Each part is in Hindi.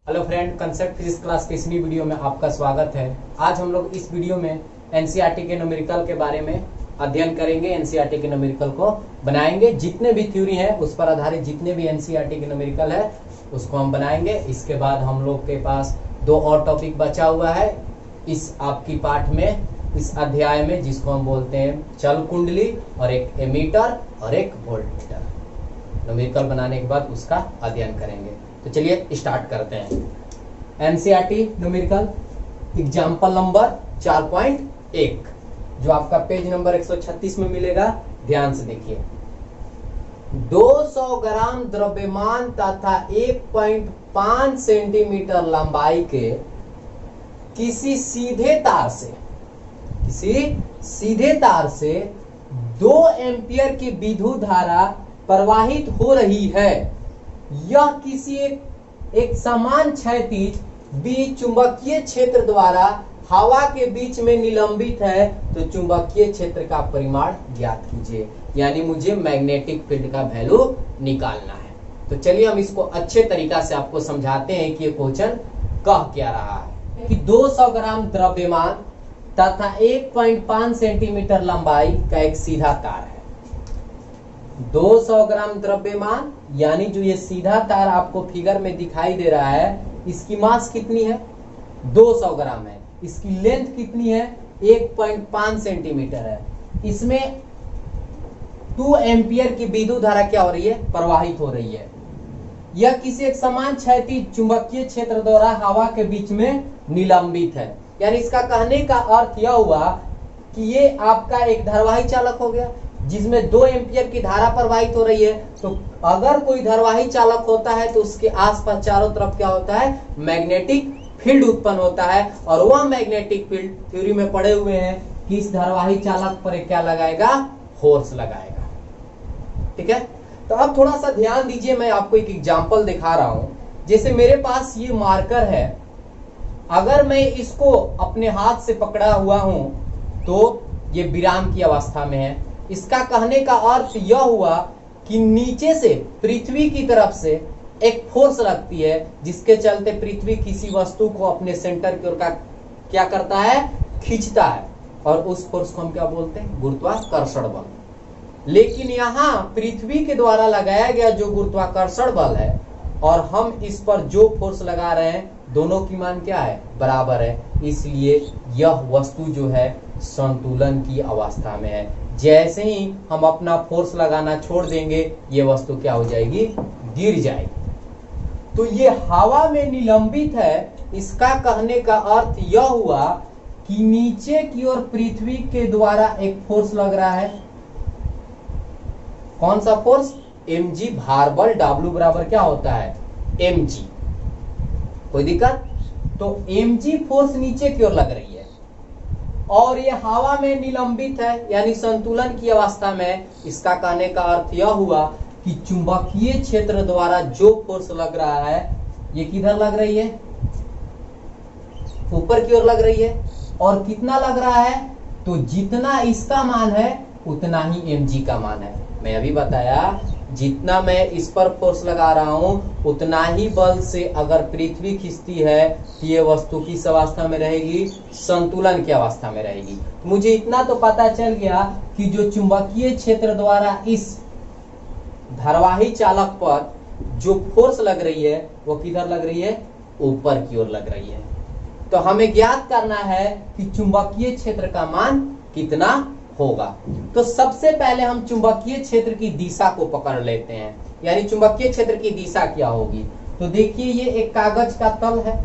Hello friend, concept physics class के इस नई वीडियो में आपका स्वागत है। आज हम लोग इस वीडियो में एनसीईआरटी के न्यूमेरिकल के बारे में अध्ययन करेंगे। एनसीईआरटी के न्यूमेरिकल को बनाएंगे, जितने भी थ्योरी है उस पर आधारित जितने भी एनसीईआरटी के न्यूमेरिकल है उसको हम बनाएंगे। इसके बाद हम लोग के पास दो और टॉपिक बचा हुआ है इस आपकी पाठ में, इस अध्याय में, जिसको हम बोलते हैं चल कुंडली और एक एमीटर और एक वोल्टमीटर। न्यूमेरिकल बनाने के बाद उसका अध्ययन करेंगे। तो चलिए स्टार्ट करते हैं। एनसीईआरटी न्यूमेरिकल एग्जाम्पल नंबर 4.1 जो आपका पेज नंबर 136 में मिलेगा। ध्यान से देखिए। 200 ग्राम द्रव्यमान तथा 1.5 सेंटीमीटर लंबाई के किसी सीधे तार से 2 एम्पियर की विद्युत धारा प्रवाहित हो रही है। यह किसी एक समान क्षैतिज बीच चुंबकीय क्षेत्र द्वारा हवा के बीच में निलंबित है, तो चुंबकीय क्षेत्र का परिमाण ज्ञात कीजिए। यानी मुझे मैग्नेटिक फील्ड का वैल्यू निकालना है। तो चलिए हम इसको अच्छे तरीका से आपको समझाते हैं कि ये क्वेश्चन कह क्या रहा है। कि 200 ग्राम द्रव्यमान तथा 1.5 सेंटीमीटर लंबाई का एक सीधा तार है। 200 ग्राम द्रव्यमान यानी जो ये सीधा तार आपको फिगर में दिखाई दे रहा है, इसकी मास कितनी है? 200 ग्राम है। इसकी लेंथ कितनी है? 1.5 सेंटीमीटर है। इसमें 2 एम्पियर की विद्युत धारा क्या हो रही है? प्रवाहित हो रही है। यह किसी एक समान क्षैतिज चुंबकीय क्षेत्र द्वारा हवा के बीच में निलंबित है। यानी इसका कहने का अर्थ यह हुआ कि ये आपका एक धारावाही चालक हो गया जिसमें 2 एम्पियर की धारा प्रवाहित हो रही है। तो अगर कोई धारावाही चालक होता है तो उसके आसपास चारों तरफ क्या होता है? मैग्नेटिक फील्ड उत्पन्न होता है। और वह मैग्नेटिक फील्ड थ्योरी में पढ़े हुए हैं कि इस धारावाही चालक पर क्या लगाएगा? फोर्स लगाएगा। ठीक है। तो अब थोड़ा सा ध्यान दीजिए, मैं आपको एक एग्जांपल दिखा रहा हूं। जैसे मेरे पास ये मार्कर है, अगर मैं इसको अपने हाथ से पकड़ा हुआ हूं तो ये विराम की अवस्था में है। इसका कहने का अर्थ यह हुआ कि नीचे से पृथ्वी की तरफ से एक फोर्स लगती है, जिसके चलते पृथ्वी किसी वस्तु को अपने सेंटर की ओर का क्या करता है? खींचता है। और उस फोर्स को हम क्या बोलते हैं? गुरुत्वाकर्षण बल। लेकिन यहाँ पृथ्वी के द्वारा लगाया गया जो गुरुत्वाकर्षण बल है और हम इस पर जो फोर्स लगा रहे हैं, दोनों की मान क्या है? बराबर है। इसलिए यह वस्तु जो है संतुलन की अवस्था में है। जैसे ही हम अपना फोर्स लगाना छोड़ देंगे, ये वस्तु क्या हो जाएगी? गिर जाएगी। तो ये हवा में निलंबित है। इसका कहने का अर्थ यह हुआ कि नीचे की ओर पृथ्वी के द्वारा एक फोर्स लग रहा है। कौन सा फोर्स? mg भार बल। W बराबर क्या होता है? mg। कोई दिक्कत? तो mg फोर्स नीचे की ओर लग रही है और ये हवा में निलंबित है, यानी संतुलन की अवस्था में। इसका कहने का अर्थ यह हुआ कि चुंबकीय क्षेत्र द्वारा जो फोर्स लग रहा है, ये किधर लग रही है? ऊपर की ओर लग रही है। और कितना लग रहा है? तो जितना इसका मान है उतना ही mg का मान है। मैं अभी बताया, जितना मैं इस पर फोर्स लगा रहा हूं उतना ही बल से अगर पृथ्वी खींचती है तो ये वस्तु किस अवस्था में रहेगी? संतुलन की अवस्था में रहेगी। मुझे इतना तो पता चल गया कि जो चुंबकीय क्षेत्र द्वारा इस धारावाही चालक पर जो फोर्स लग रही है वो किधर लग रही है? ऊपर की ओर लग रही है। तो हमें ज्ञात करना है कि चुंबकीय क्षेत्र का मान कितना होगा। तो सबसे पहले हम चुंबकीय क्षेत्र की दिशा को पकड़ लेते हैं। यानी चुंबकीय क्षेत्र की दिशा क्या होगी? तो देखिए, ये एक कागज का तल है,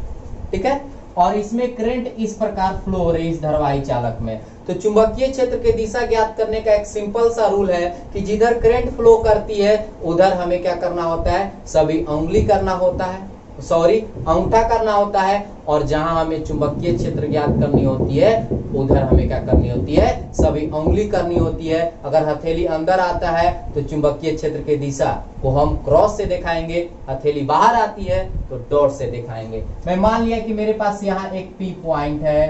ठीक है, और इसमें करंट इस प्रकार फ्लो हो रही है इस धारावाही चालक में। तो चुंबकीय क्षेत्र की दिशा ज्ञात करने का एक सिंपल सा रूल है कि जिधर करंट फ्लो करती है उधर हमें क्या करना होता है? सभी उंगली करना होता है, अंगूठा करना होता है। और जहां हमें चुंबकीय क्षेत्र ज्ञात करनी होती है उधर हमें क्या करनी होती है? सभी उंगली करनी होती है। अगर हथेली अंदर आता है तो चुंबकीय क्षेत्र की दिशा को हम क्रॉस से दिखाएंगे, हथेली बाहर आती है तो डॉट से दिखाएंगे। मैं मान लिया कि मेरे पास यहाँ एक पी पॉइंट है,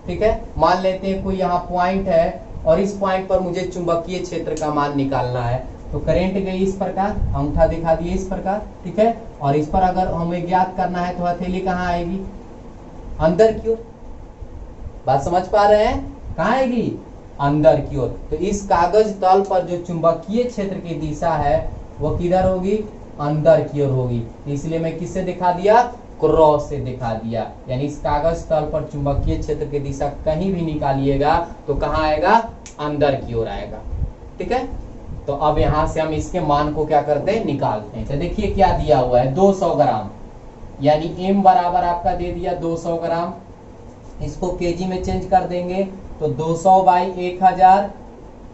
ठीक है, मान लेते हैं कोई यहाँ पॉइंट है और इस पॉइंट पर मुझे चुंबकीय क्षेत्र का मान निकालना है। तो करंट गई इस प्रकार, अंगूठा दिखा दिए इस प्रकार, ठीक है। और इस पर अगर हमें ज्ञात करना है तो हथेली कहाँ आएगी, अंदर की ओर। बात समझ पा रहे हैं, कहाँ आएगी, अंदर की ओर। तो इस कागज तल पर जो चुंबकीय क्षेत्र की दिशा है वो किधर होगी, अंदर की ओर होगी। इसलिए मैं किससे दिखा दिया, क्रॉस से दिखा दिया। यानी इस कागज तल पर चुंबकीय क्षेत्र की दिशा कहीं भी निकालिएगा तो कहाँ आएगा, अंदर की ओर आएगा, ठीक है। तो अब यहां से हम इसके मान को क्या करते हैं, निकालते हैं। तो देखिए क्या दिया हुआ है, 200 ग्राम, यानी m बराबर आपका दे दिया 200 ग्राम। इसको केजी में चेंज कर देंगे तो 200 बाई 1000,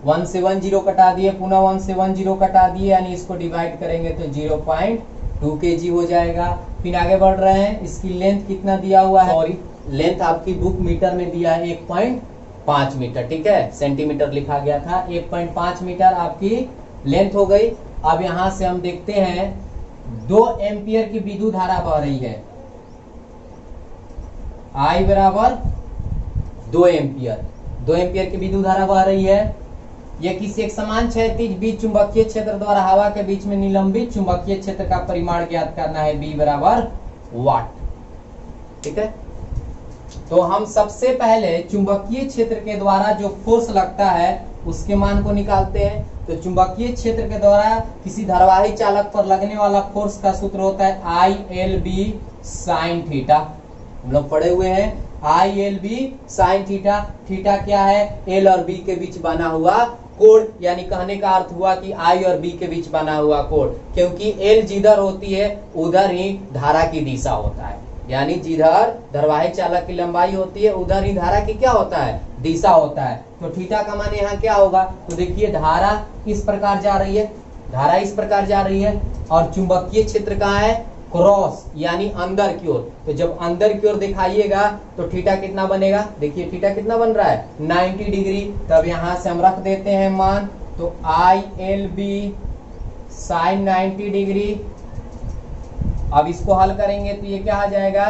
1 से 1 0 कटा दिए, पुनः 1 से 1 0 कटा दिए, यानी इसको डिवाइड करेंगे तो 0.2 kg हो जाएगा। फिर आगे बढ़ रहे हैं, इसकी लेंथ कितना दिया हुआ है, सॉरी लेंथ आपकी बुक मीटर में दिया है 1.5 मीटर, ठीक है, सेंटीमीटर लिखा गया था। 1.5 मीटर आपकी लेंथ हो गई। अब यहां से हम देखते हैं 2 एम्पियर की विद्युत धारा बह रही है, I बराबर 2 एम्पियर, 2 एम्पियर की विद्युत धारा बह रही है। यह किसी एक समान क्षैतिज बीज चुंबकीय क्षेत्र द्वारा हवा के बीच में निलंबित चुंबकीय क्षेत्र का परिमाण ज्ञात करना है, B बराबर वाट, ठीक है। तो हम सबसे पहले चुंबकीय क्षेत्र के द्वारा जो फोर्स लगता है उसके मान को निकालते हैं। तो चुंबकीय क्षेत्र के द्वारा किसी धारावाही चालक पर लगने वाला फोर्स का सूत्र होता है ILB साइन थीटा। हम लोग पढ़े हुए हैं ILB साइन थीटा। थीटा क्या है, L और B के बीच बना हुआ कोण, यानी कहने का अर्थ हुआ कि I और B के बीच बना हुआ कोण, क्योंकि L जिधर होती है उधर ही धारा की दिशा होता है। यानी जिधर धारावाही चालक की लंबाई होती है उधर ही धारा की क्या होता है, दिशा होता है। तो थीटा का मान यहाँ क्या होगा, तो देखिए धारा इस प्रकार जा रही है, धारा इस प्रकार जा रही है, और चुंबकीय क्षेत्र कहाँ है, क्रॉस, यानी अंदर की ओर। तो जब अंदर की ओर दिखाइएगा तो थीटा कितना बनेगा, देखिए थीटा कितना बन रहा है, 90 डिग्री। तब यहां से हम रख देते हैं मान, तो ILB साइन 90 डिग्री। अब इसको हल करेंगे तो ये क्या आ जाएगा,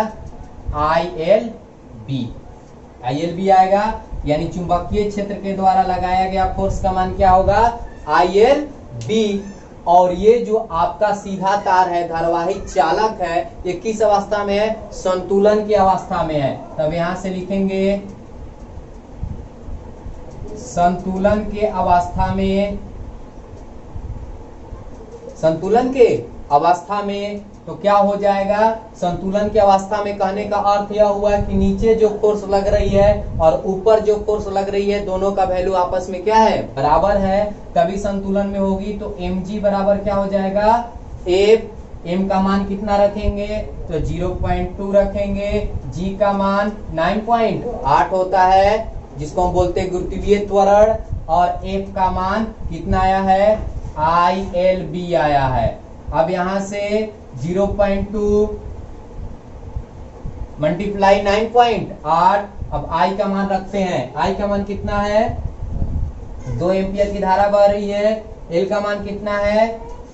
ILB आएगा, यानी चुंबकीय क्षेत्र के द्वारा लगाया गया फोर्स का मान क्या होगा, ILB। और ये जो आपका सीधा तार है, धारावाही चालक है, ये किस अवस्था में है, संतुलन की अवस्था में है। तब यहां से लिखेंगे संतुलन के अवस्था में, संतुलन के अवस्था में। तो क्या हो जाएगा, संतुलन की अवस्था में कहने का अर्थ यह हुआ कि नीचे जो फोर्स लग रही है और ऊपर जो फोर्स लग रही है, दोनों का वैल्यू आपस में क्या है, बराबर है, तभी संतुलन में होगी। तो mg बराबर क्या हो जाएगा, m का मान कितना रखेंगे, तो 0.2 रखेंगे, g का मान 9.8 होता है, जिसको हम बोलते हैं गुरुत्वीय त्वरण, और f का मान कितना आया है, ILB आया है। अब यहां से 0.2 मल्टीप्लाई 9.8, अब I का मान रखते हैं, I का मान कितना है, 2 एम्पियर की धारा बह रही है, L का मान कितना है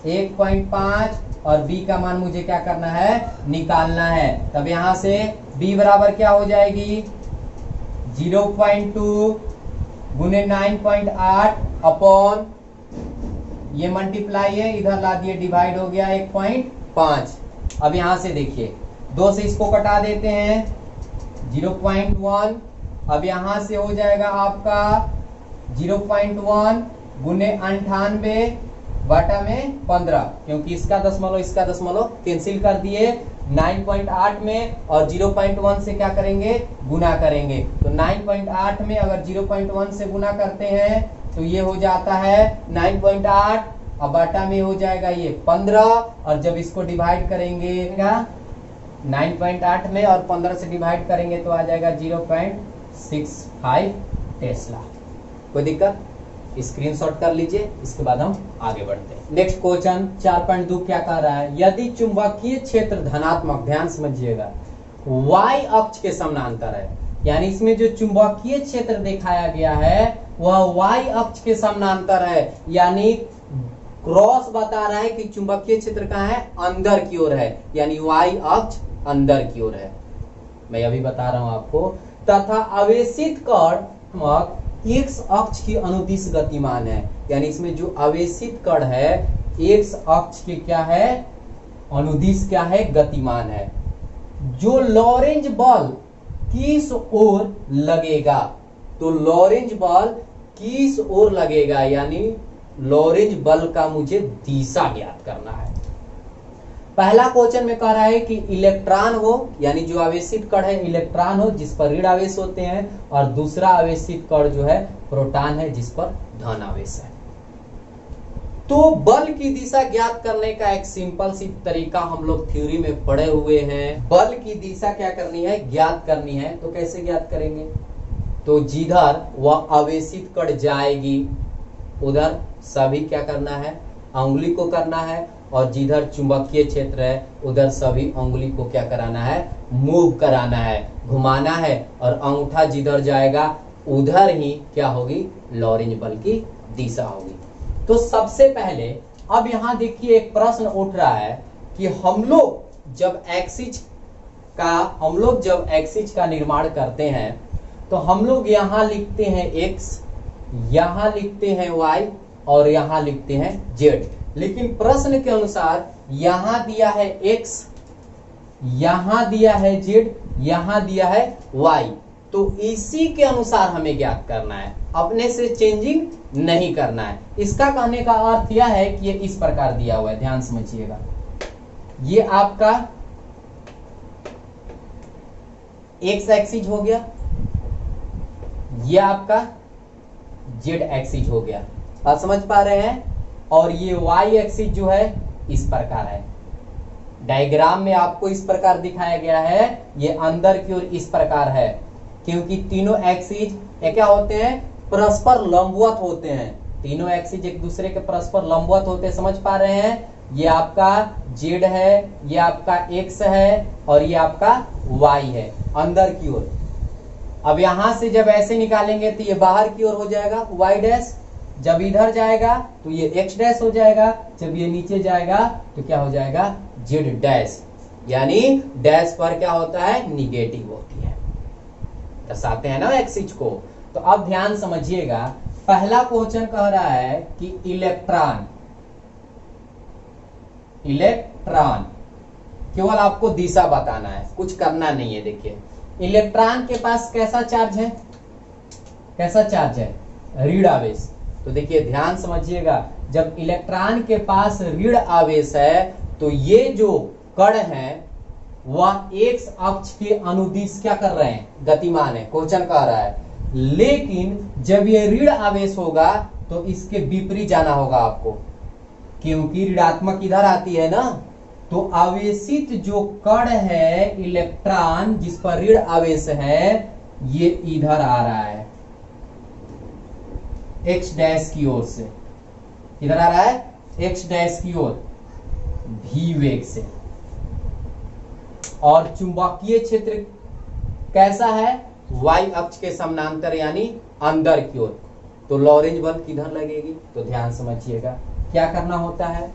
1.5, और B का मान मुझे क्या करना है, निकालना है। तब यहां से B बराबर क्या हो जाएगी, 0.2 गुने 9.8 अपॉन, ये मल्टीप्लाई है, इधर ला दिए डिवाइड हो गया 1.5। अब यहां से देखिए 2 से इसको कटा देते हैं, 0.1। अब यहां से हो जाएगा आपका 0.1 गुने 98 बटा में 15, क्योंकि इसका दशमलव कैंसिल कर दिए 9.8 में, और 0.1 से क्या करेंगे, गुना करेंगे। तो 9.8 में अगर 0.1 से गुना करते हैं तो ये हो जाता है 9.8, अब बटा में हो जाएगा ये 15, और जब इसको डिवाइड करेंगे 9.8 में और 15 से डिवाइड करेंगे तो आ जाएगा 0.65 टेस्ला। कोई दिक्कत, स्क्रीनशॉट कर लीजिए, इसके बाद हम आगे बढ़ते हैं। नेक्स्ट क्वेश्चन 4.2 क्या कह रहा है, यदि चुंबकीय क्षेत्र धनात्मक, ध्यान समझिएगा, y अक्ष के समानांतर है, यानी इसमें जो चुंबकीय क्षेत्र दिखाया गया है वह y अक्ष के समानांतर है, यानी क्रॉस बता रहा है कि चुंबकीय क्षेत्र कहाँ है, अंदर की ओर है, यानी y अक्ष अंदर की ओर है। मैं अभी बता रहा हूं आपको। तथा आवेशित कण एक्स अक्ष की अनुदिश गतिमान है, यानी इसमें जो आवेशित कण है एक्स अक्ष के क्या है, अनुदिश क्या है, गतिमान है। जो लॉरेंज बल किस ओर लगेगा, तो लॉरेंज बल किस ओर लगेगा, यानी लॉरेंज बल का मुझे दिशा ज्ञात करना है। पहला क्वेश्चन में कह रहा है कि इलेक्ट्रॉन हो, यानी जो आवेशित कण है इलेक्ट्रॉन हो जिस पर ऋण आवेश होते हैं, और दूसरा आवेशित कण जो है प्रोटॉन है जिस पर धन आवेश है। तो बल की दिशा ज्ञात करने का एक सिंपल सी तरीका हम लोग थ्योरी में पढ़े हुए हैं। बल की दिशा क्या करनी है, ज्ञात करनी है। तो कैसे ज्ञात करेंगे, तो जिधर वह आवेशित कण जाएगी उधर सभी क्या करना है, अंगुली को करना है, और जिधर चुंबकीय क्षेत्र है उधर सभी अंगुली को क्या कराना है, मूव कराना है, घुमाना है, और अंगूठा जिधर जाएगा उधर ही क्या होगी, लॉरेंज बल की दिशा होगी। तो सबसे पहले अब यहां देखिए एक प्रश्न उठ रहा है कि हम लोग जब एक्सिस का निर्माण करते हैं तो हम लोग यहां लिखते हैं x, यहां लिखते हैं y और यहां लिखते हैं z। लेकिन प्रश्न के अनुसार यहां दिया है x, यहां दिया है z, यहां दिया है y। तो इसी के अनुसार हमें ज्ञात करना है, अपने से चेंजिंग नहीं करना है। इसका कहने का अर्थ यह है कि ये इस प्रकार दिया हुआ है, ध्यान समझिएगा। ये आपका x एक्सिस हो गया, ये आपका z एक्सिस हो गया, आप समझ पा रहे हैं। और ये y एक्सिस जो है इस प्रकार है, डायग्राम में आपको इस प्रकार दिखाया गया है। ये अंदर की ओर इस प्रकार है, क्योंकि तीनों एक्सिस क्या होते हैं, परस्पर लंबवत होते हैं। तीनों एक्सिस एक दूसरे के परस्पर लंबवत होते हैं, समझ पा रहे हैं। ये आपका z है, ये आपका x है, और ये आपका y है अंदर की ओर। अब यहां से जब ऐसे निकालेंगे तो ये बाहर की ओर हो जाएगा y डैश, जब इधर जाएगा तो ये x डैश हो जाएगा, जब ये नीचे जाएगा तो क्या हो जाएगा, z डैश। यानी डैश पर क्या होता है, निगेटिव होती है, दर्शाते हैं ना एक्सिस को। तो अब ध्यान समझिएगा, पहला क्वेश्चन कह रहा है कि इलेक्ट्रॉन केवल आपको दिशा बताना है, कुछ करना नहीं है। देखिए इलेक्ट्रॉन के पास कैसा चार्ज है, कैसा चार्ज है, ऋण आवेश। तो देखिए ध्यान समझिएगा, जब इलेक्ट्रॉन के पास ऋण आवेश है तो ये जो कण है वह एक्स अक्ष के अनुदिश क्या कर रहे हैं, गतिमान है, क्वेश्चन कह रहा है। लेकिन जब ये ऋण आवेश होगा तो इसके विपरीत जाना होगा आपको, क्योंकि ऋणात्मक इधर आती है ना। तो आवेशित जो कण है इलेक्ट्रॉन जिस पर ऋण आवेश है ये इधर आ रहा है, x डैश की ओर से, इधर आ रहा है x डैश की ओर v वेग से। और चुंबकीय क्षेत्र कैसा है, y अक्ष के समानांतर यानी अंदर की ओर। तो लॉरेंज बल किधर लगेगी, तो ध्यान समझिएगा क्या करना होता है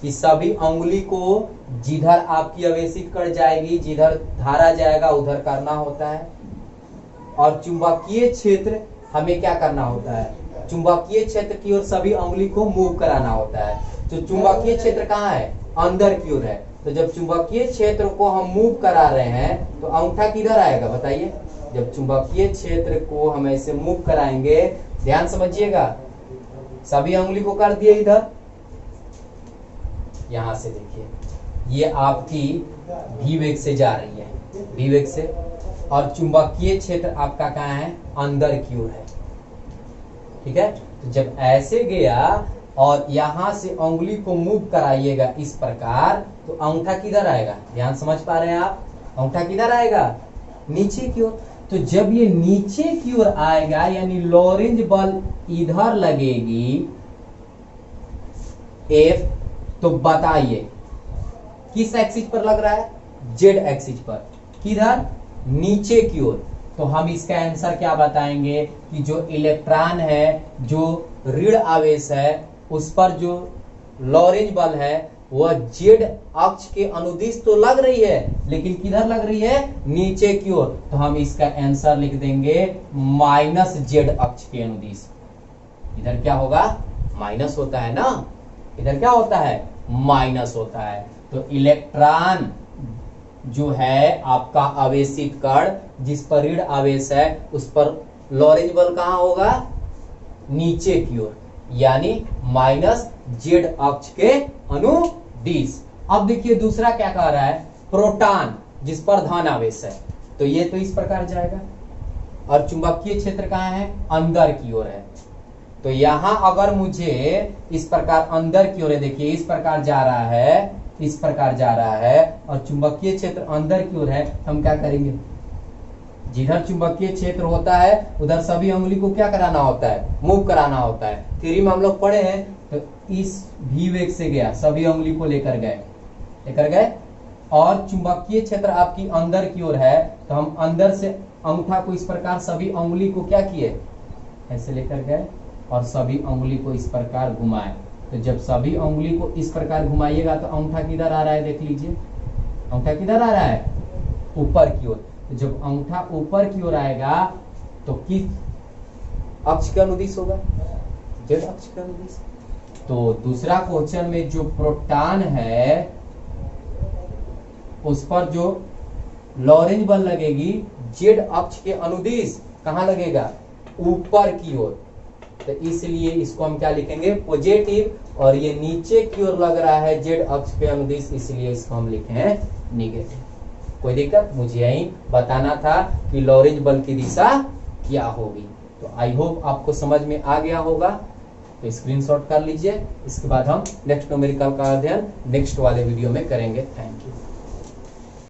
कि सभी अंगुली को जिधर आपकी आवेशित कण जाएगी, जिधर धारा जाएगा उधर करना होता है। और चुंबकीय क्षेत्र हमें क्या करना होता है, चुंबकीय क्षेत्र की ओर सभी अंगुली को मूव कराना होता है। तो चुंबकीय क्षेत्र कहाँ है, अंदर की ओर है। तो जब चुंबकीय क्षेत्र को हम मूव करा रहे हैं तो अंगूठा किधर आएगा बताइए, जब चुंबकीय क्षेत्र को हम ऐसे मूव कराएंगे, ध्यान समझिएगा, सभी अंगुली को कर दिए इधर, यहां से देखिए ये आपकी v वेग से जा रही है, v वेग से, और चुंबकीय क्षेत्र आपका कहाँ है, अंदर की ओर है, ठीक है। तो जब ऐसे गया और यहां से अंगुली को मूव कराइएगा इस प्रकार, तो अंगूठा किधर आएगा, ध्यान समझ पा रहे हैं आप, अंगूठा किधर आएगा, नीचे की ओर। तो जब ये नीचे की ओर आएगा यानी लॉरेंज बल इधर लगेगी F, तो बताइए किस एक्सिस पर लग रहा है, Z एक्सिस पर, किधर, नीचे की ओर। तो हम इसका आंसर क्या बताएंगे कि जो इलेक्ट्रॉन है, जो ऋण आवेश है, उस पर जो लॉरेंज बल है वह जेड अक्ष के अनुदिश तो लग रही है, लेकिन किधर लग रही है? नीचे की ओर। तो हम इसका आंसर लिख देंगे माइनस जेड अक्ष के अनुदिश। इधर क्या होगा? माइनस होता है ना, इधर क्या होता है? माइनस होता है। तो इलेक्ट्रॉन जो है आपका आवेशित कण, जिस पर ऋण आवेश है, उस पर लॉरेंज बल कहां होगा? नीचे की ओर, यानी माइनस जेड अक्ष के अनुदिश। अब देखिए दूसरा क्या कह रहा है? प्रोटॉन जिस पर धन आवेश है, तो ये तो इस प्रकार जाएगा, और चुंबकीय क्षेत्र कहां है? अंदर की ओर है। तो यहां अगर मुझे इस प्रकार अंदर की ओर है, देखिए इस प्रकार जा रहा है, इस प्रकार जा रहा है, और चुंबकीय क्षेत्र अंदर की ओर है, हम क्या करेंगे? जिधर चुंबकीय क्षेत्र होता है उधर सभी अंगुली को क्या कराना होता है? मूव कराना होता है। थ्योरी में हम लोग पढ़े हैं। तो इस भी वेग से गया, सभी अंगुली को लेकर गए, और चुंबकीय क्षेत्र आपकी अंदर की ओर है, तो हम अंदर से अंगूठा को इस प्रकार सभी अंगुली को क्या किए? ऐसे लेकर गए, और सभी अंगुली को इस प्रकार घुमाए। तो जब सभी अंगुली को इस प्रकार घुमाइएगा तो अंगूठा किधर आ रहा है? देख लीजिए, अंगूठा किधर आ रहा है? ऊपर की ओर। तो जब अंगूठा ऊपर की ओर आएगा तो किस अक्ष के अनुदिश होगा? जेड अक्ष के अनुदिश। तो दूसरा क्वेश्चन में जो प्रोटॉन है उस पर जो लॉरेंज बल लगेगी जेड अक्ष के अनुदिश, कहां लगेगा? ऊपर की ओर। तो इसलिए इसको हम क्या लिखेंगे? पॉजिटिव। और ये नीचे की ओर लग रहा है जेड अक्ष के अनुदिश, इसलिए इसको हम लिखे हैं निगेटिव। कोई दिक्कत? मुझे यही बताना था कि लॉरेंज बल की दिशा क्या होगी। तो आई होप आपको समझ में आ गया होगा। तो स्क्रीनशॉट कर लीजिए। इसके बाद हम नेक्स्ट न्यूमेरिकल का अध्ययन नेक्स्ट वाले वीडियो में करेंगे। Thank you.